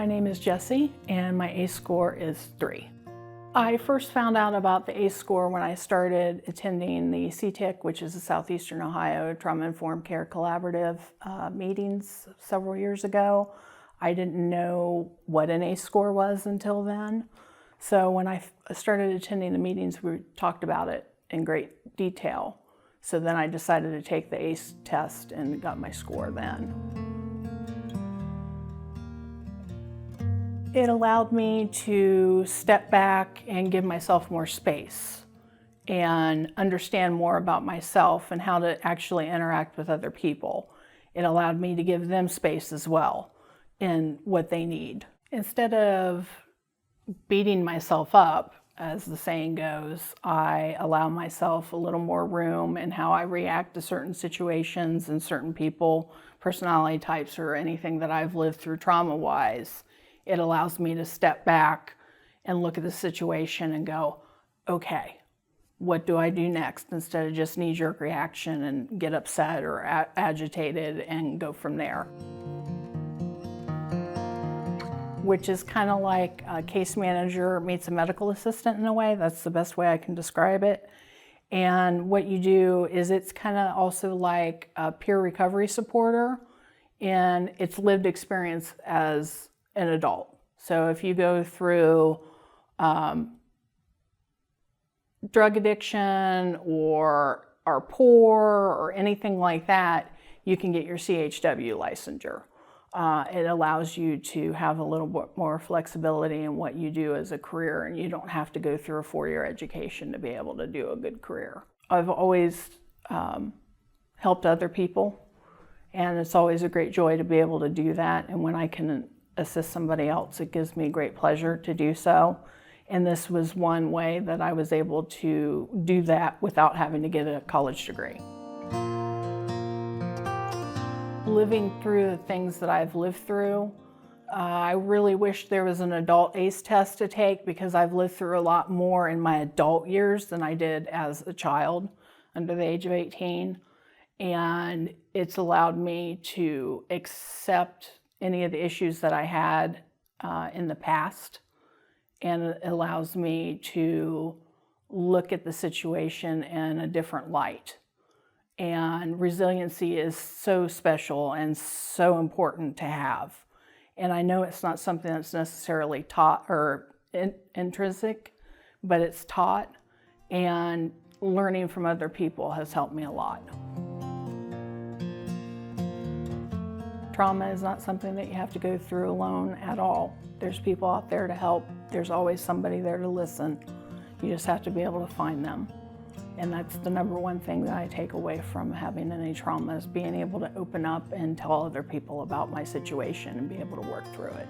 My name is Jessie and my ACE score is 3. I first found out about the ACE score when I started attending the CTIC, which is the Southeastern Ohio Trauma-Informed Care Collaborative meetings several years ago. I didn't know what an ACE score was until then. So when I started attending the meetings, we talked about it in great detail. So then I decided to take the ACE test and got my score then. It allowed me to step back and give myself more space and understand more about myself and how to actually interact with other people. It allowed me to give them space as well in what they need. Instead of beating myself up, as the saying goes, I allow myself a little more room in how I react to certain situations and certain people, personality types, or anything that I've lived through trauma-wise. It allows me to step back and look at the situation and go, okay, what do I do next? Instead of just knee-jerk reaction and get upset or agitated and go from there. Which is kind of like a case manager meets a medical assistant in a way. That's the best way I can describe it. And what you do is it's kind of also like a peer recovery supporter, and it's lived experience as an adult. So if you go through drug addiction or are poor or anything like that, you can get your CHW licensure. It allows you to have a little bit more flexibility in what you do as a career, and you don't have to go through a 4-year education to be able to do a good career. I've always helped other people, and it's always a great joy to be able to do that. And when I can assist somebody else, it gives me great pleasure to do so. And this was one way that I was able to do that without having to get a college degree. Living through the things that I've lived through, I really wish there was an adult ACE test to take, because I've lived through a lot more in my adult years than I did as a child under the age of 18. And it's allowed me to accept any of the issues that I had in the past. And it allows me to look at the situation in a different light. And resiliency is so special and so important to have. And I know it's not something that's necessarily taught or intrinsic, but it's taught, and learning from other people has helped me a lot. Trauma is not something that you have to go through alone at all. There's people out there to help. There's always somebody there to listen. You just have to be able to find them. And that's the #1 thing that I take away from having any trauma, is being able to open up and tell other people about my situation and be able to work through it.